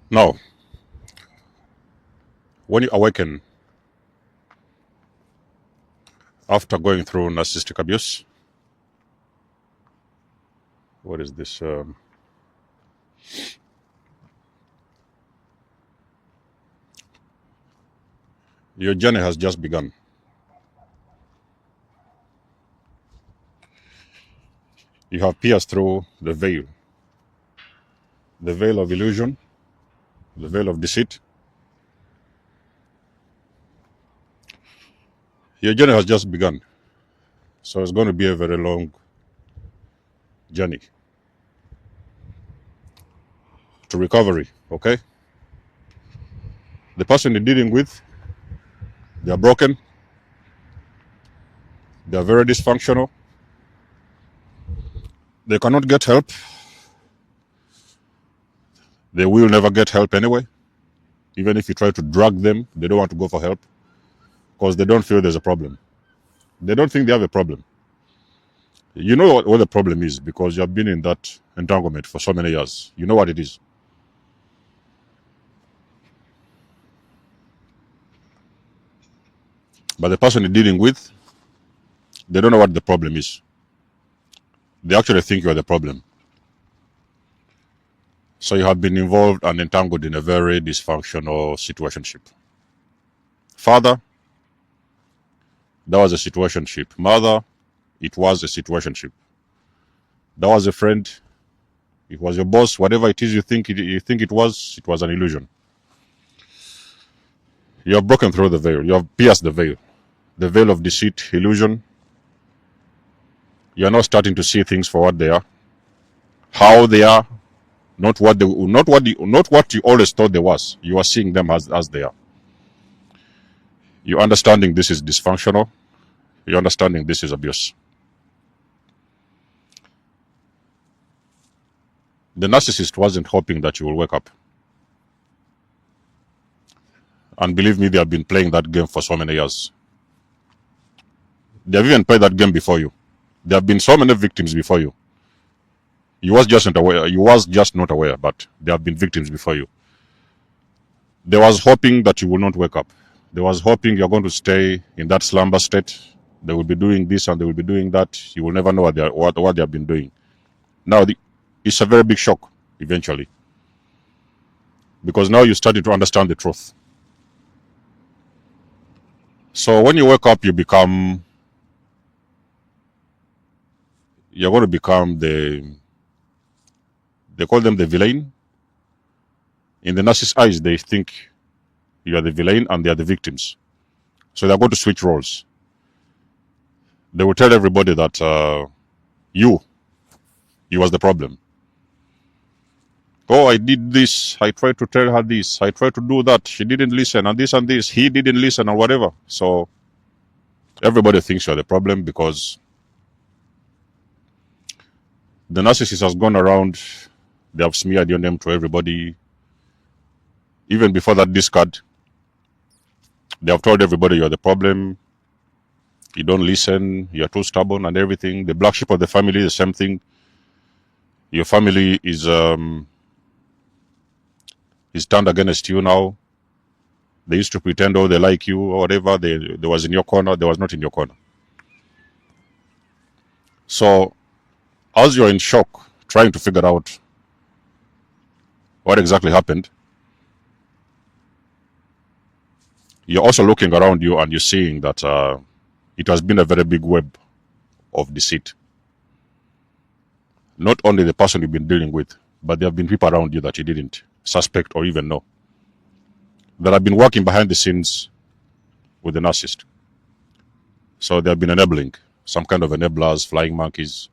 Now, when you awaken after going through narcissistic abuse, what is this? Your journey has just begun. You have pierced through the veil of illusion, the veil of deceit. Your journey has just begun. So it's going to be a very long journey to recovery, okay? The person you're dealing with, they are broken, they are very dysfunctional, they cannot get help, they will never get help anyway. Even if you try to drag them, they don't want to go for help because they don't feel there's a problem. They don't think they have a problem. You know what the problem is because you have been in that entanglement for so many years. You know what it is. But the person you're dealing with, they don't know what the problem is. They actually think you are the problem. So you have been involved and entangled in a very dysfunctional situationship. Father, that was a situationship. Mother, it was a situationship. That was a friend. It was your boss. Whatever it is you think it was an illusion. You have broken through the veil. You have pierced the veil of deceit, illusion. You are now starting to see things for what they are, how they are, not what you always thought they was. You are seeing them as they are. You're understanding this is dysfunctional. You're understanding this is abuse. The narcissist wasn't hoping that you will wake up. And believe me, they have been playing that game for so many years. They have even played that game before you. There have been so many victims before you. You was just not aware, but there have been victims before you. They was hoping that you will not wake up. They was hoping you're going to stay in that slumber state. They will be doing this and they will be doing that. You will never know what they have been doing. Now, it's a very big shock eventually. Because now you started to understand the truth. So when you wake up, you're going to become they call them the villain. In the narcissist's eyes, they think you are the villain and they are the victims. So they're going to switch roles. They will tell everybody that you was the problem. Oh, I did this. I tried to tell her this. I tried to do that. She didn't listen. And this. He didn't listen or whatever. So everybody thinks you're the problem because the narcissist has gone around. They have smeared your name to everybody. Even before that discard, they have told everybody you're the problem. You don't listen. You're too stubborn and everything. The black sheep of the family, the same thing. Your family is turned against you now. They used to pretend, oh, they like you or whatever. They was in your corner. They was not in your corner. So as you're in shock, trying to figure out what exactly happened, you're also looking around you and you're seeing that it has been a very big web of deceit. Not only the person you've been dealing with, but there have been people around you that you didn't suspect or even know that have been working behind the scenes with the narcissist. So they have been enabling, some kind of enablers, flying monkeys,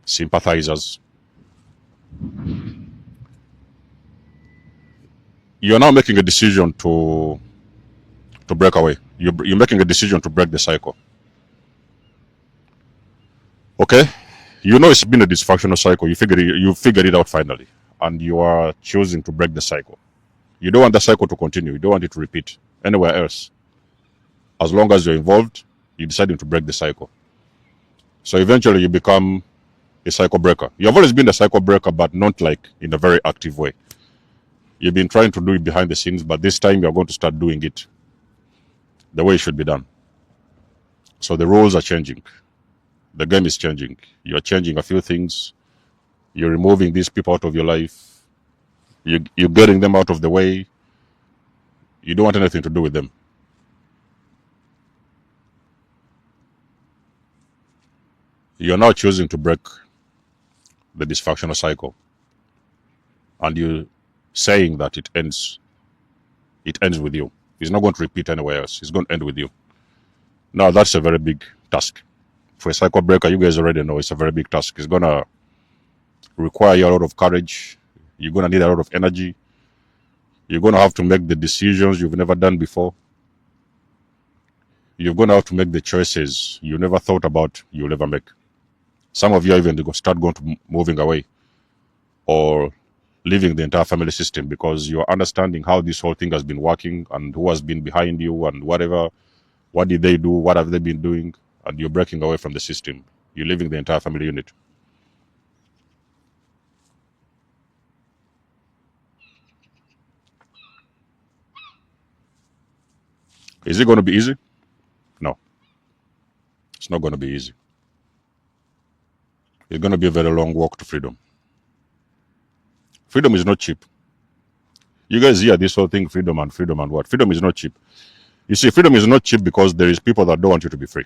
sympathizers. You're now making a decision to break away. You're making a decision to break the cycle. Okay? You know it's been a dysfunctional cycle. You figured it out finally. And you are choosing to break the cycle. You don't want the cycle to continue. You don't want it to repeat anywhere else. As long as you're involved, you're deciding to break the cycle. So eventually you become a cycle breaker. You have always been a cycle breaker, but not like in a very active way. You've been trying to do it behind the scenes, but this time you're going to start doing it the way it should be done. So the rules are changing. The game is changing. You're changing a few things. You're removing these people out of your life. You're getting them out of the way. You don't want anything to do with them. You're now choosing to break the dysfunctional cycle. And you're saying that it ends with you. It's not going to repeat anywhere else. It's going to end with you. Now that's a very big task. For a cycle breaker, you guys already know it's a very big task. It's going to require you a lot of courage. You're going to need a lot of energy. You're going to have to make the decisions you've never done before. You're going to have to make the choices you never thought about you'll ever make. Some of you even start going to moving away or leaving the entire family system because you're understanding how this whole thing has been working and who has been behind you and whatever. What did they do? What have they been doing? And you're breaking away from the system. You're leaving the entire family unit. Is it going to be easy? No. It's not going to be easy. It's going to be a very long walk to freedom. Freedom is not cheap. You guys hear this whole thing, freedom and what? Freedom is not cheap. You see, freedom is not cheap because there is people that don't want you to be free.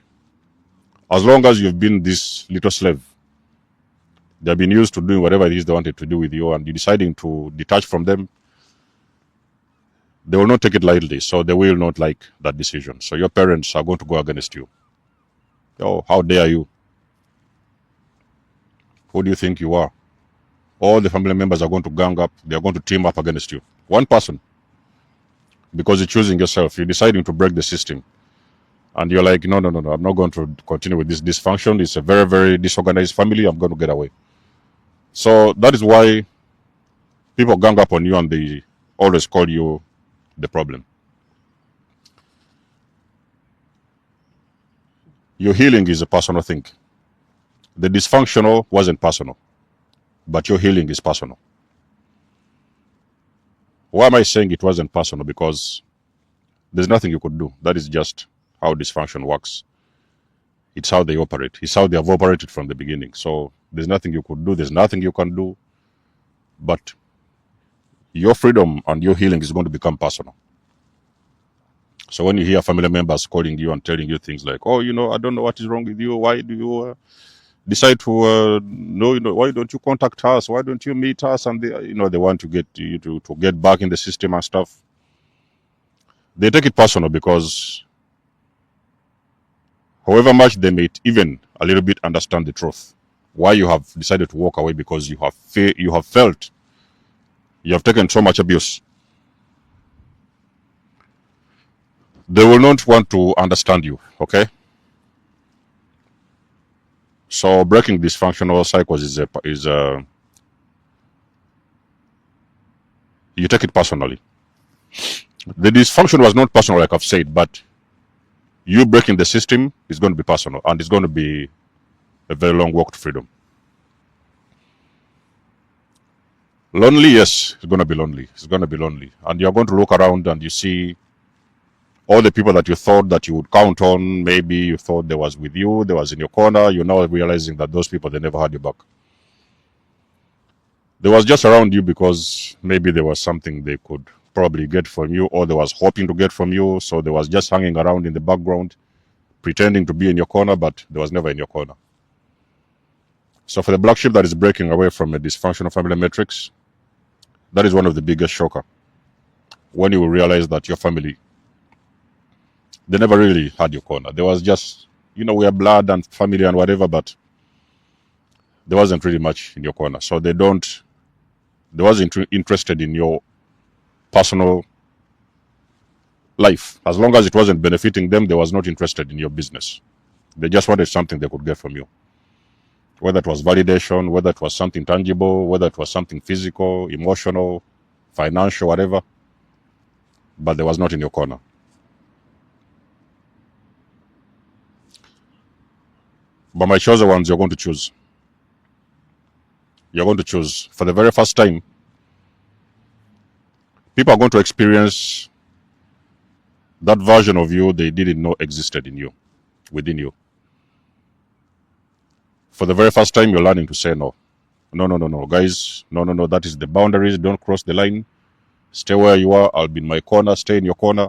As long as you've been this little slave, they've been used to doing whatever it is they wanted to do with you, and you're deciding to detach from them, they will not take it lightly, so they will not like that decision. So your parents are going to go against you. Oh, how dare you? Who do you think you are? All the family members are going to gang up. They are going to team up against you. One person. Because you're choosing yourself. You're deciding to break the system. And you're like, no, I'm not going to continue with this dysfunction. It's a very, very disorganized family. I'm going to get away. So that is why people gang up on you and they always call you the problem. Your healing is a personal thing. The dysfunctional wasn't personal, but your healing is personal. Why am I saying it wasn't personal? Because there's nothing you could do. That is just how dysfunction works. It's how they operate. It's how they have operated from the beginning. So there's nothing you could do. There's nothing you can do. But your freedom and your healing is going to become personal. So when you hear family members calling you and telling you things like, oh, I don't know what is wrong with you. Why do you decide to why don't you contact us? Why don't you meet us? And they want to get you to get back in the system and stuff. They take it personal because however much they may even a little bit understand the truth, why you have decided to walk away, because you have felt you have taken so much abuse. They will not want to understand you, okay? So breaking dysfunctional cycles is you take it personally. The dysfunction was not personal, like I've said, but you breaking the system is going to be personal, and it's going to be a very long walk to freedom. Lonely, yes, it's going to be lonely. It's going to be lonely. And you're going to look around and you see all the people that you thought that you would count on. Maybe you thought they was with you, they was in your corner. You're now realizing that those people, they never had your back. They was just around you because maybe there was something they could probably get from you, or they was hoping to get from you. So they was just hanging around in the background, pretending to be in your corner, but they was never in your corner. So for the black sheep that is breaking away from a dysfunctional family matrix, that is one of the biggest shocker. When you will realize that your family, they never really had your corner. There was just, we are blood and family and whatever, but there wasn't really much in your corner. So they wasn't interested in your personal life. As long as it wasn't benefiting them, they was not interested in your business. They just wanted something they could get from you. Whether it was validation, whether it was something tangible, whether it was something physical, emotional, financial, whatever. But they was not in your corner. But my chosen ones, you're going to choose. you're going to choose. For the very first time, people are going to experience that version of you they didn't know existed in you, within you. For the very first time, you're learning to say no. No, no, no, no, guys. No, no, no. That is the boundaries. Don't cross the line. Stay where you are. I'll be in my corner. Stay in your corner.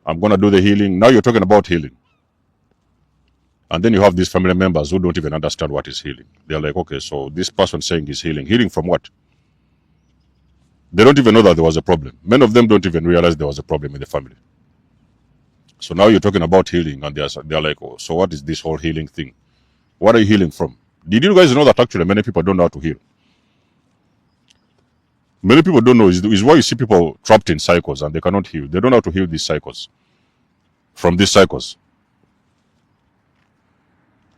I'm going to do the healing. Now you're talking about healing. And then you have these family members who don't even understand what is healing. They're like, okay, so this person saying is healing. Healing from what? They don't even know that there was a problem. Many of them don't even realize there was a problem in the family. So now you're talking about healing, and they're like, oh, so what is this whole healing thing? What are you healing from? Did you guys know that actually many people don't know how to heal? Many people don't know. Is why you see people trapped in cycles and they cannot heal. They don't know how to heal these cycles. From these cycles.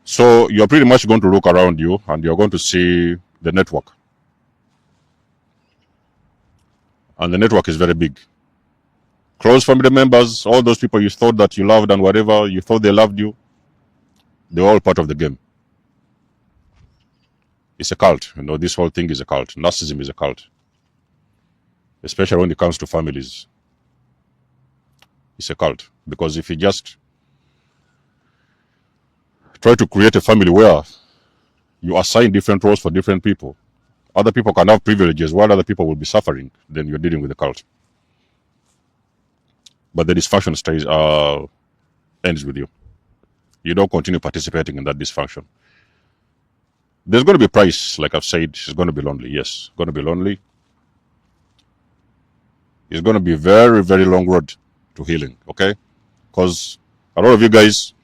So you're pretty much going to look around you and you're going to see the network. And the network is very big. Close family members, all those people you thought that you loved and whatever, you thought they loved you, they're all part of the game. It's a cult. You know, this whole thing is a cult. Narcissism is a cult. Especially when it comes to families. It's a cult. Because if you just try to create a family where you assign different roles for different people, other people can have privileges while other people will be suffering, then you're dealing with a cult. But the dysfunction stays ends with you. You don't continue participating in that dysfunction. There's going to be a price, like I've said. It's going to be lonely. Yes, going to be lonely. It's going to be a very, very long road to healing, okay? Because a lot of you guys,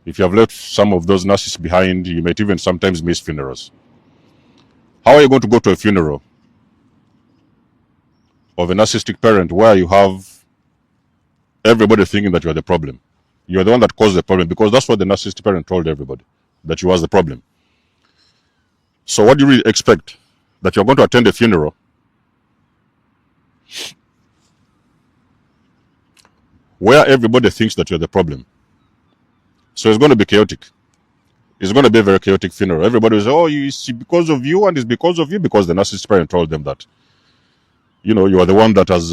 if you have left some of those narcissists behind, you might even sometimes miss funerals. How are you going to go to a funeral of a narcissistic parent where you have everybody thinking that you're the problem? You're the one that caused the problem, because that's what the narcissistic parent told everybody, that you was the problem. So what do you really expect? That you're going to attend a funeral where everybody thinks that you're the problem? So it's going to be chaotic. It's going to be a very chaotic funeral. Everybody will say, oh, it's because of you, and it's because of you, because the narcissistic parent told them that, you know, you are the one that has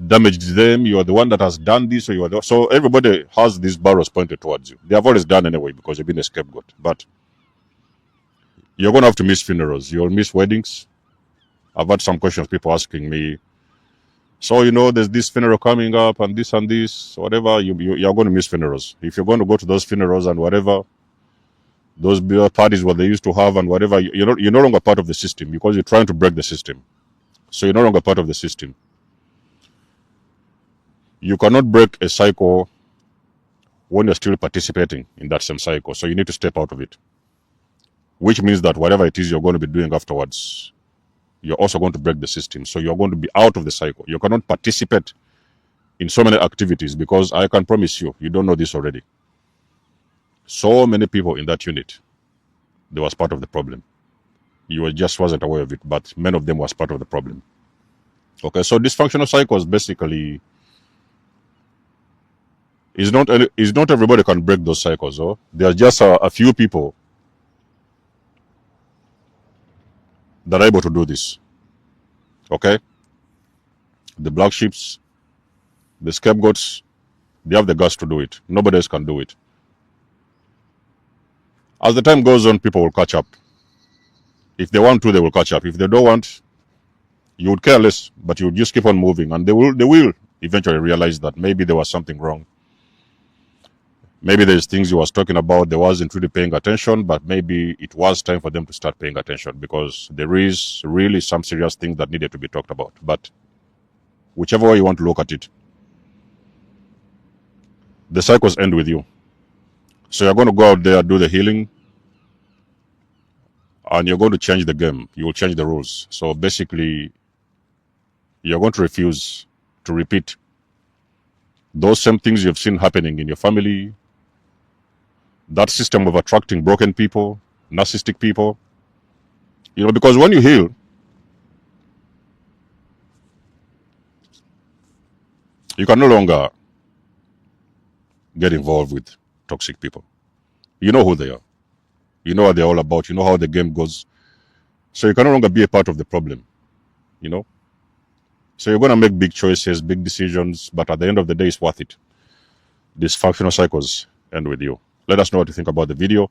damaged them, you are the one that has done this, or you are the... So everybody has these barrels pointed towards you. They have always done anyway, because you've been a scapegoat. But you're going to have to miss funerals. You'll miss weddings. I've had some questions, people asking me, so, you know, there's this funeral coming up and this, whatever. You're going to miss funerals. If you're going to go to those funerals and whatever, those parties what they used to have and whatever, you're no longer part of the system, because you're trying to break the system. So you're no longer part of the system. You cannot break a cycle when you're still participating in that same cycle. So you need to step out of it. Which means that whatever it is you're going to be doing afterwards, you're also going to break the system. So you're going to be out of the cycle. You cannot participate in so many activities, because I can promise you, you don't know this already. So many people in that unit, they was part of the problem. You just wasn't aware of it, but many of them was part of the problem. Okay, so dysfunctional cycles basically is not everybody can break those cycles. Oh, there are just a few people that are able to do this. Okay, the black sheeps, the scapegoats, they have the guts to do it. Nobody else can do it. As the time goes on, people will catch up. If they want to, they will catch up. If they don't want, you would care less, but you would just keep on moving, and they will eventually realize that maybe there was something wrong. Maybe there's things you was talking about, they wasn't really paying attention, but maybe it was time for them to start paying attention, because there is really some serious things that needed to be talked about. But whichever way you want to look at it, the cycles end with you. So you're going to go out there, do the healing, and you're going to change the game. You will change the rules. So basically, you're going to refuse to repeat those same things you've seen happening in your family, that system of attracting broken people, narcissistic people. You know, because when you heal, you can no longer get involved with toxic people. You know who they are. You know what they're all about. You know how the game goes. So you can no longer be a part of the problem. You know? So you're going to make big choices, big decisions, but at the end of the day, it's worth it. Dysfunctional cycles end with you. Let us know what you think about the video.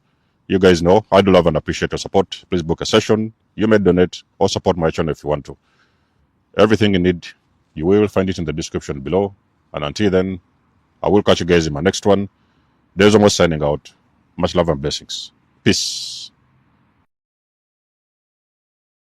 You guys know, I do love and appreciate your support. Please book a session. You may donate or support my channel if you want to. Everything you need, you will find it in the description below. And until then, I will catch you guys in my next one. Denzo signing out. Much love and blessings. Peace.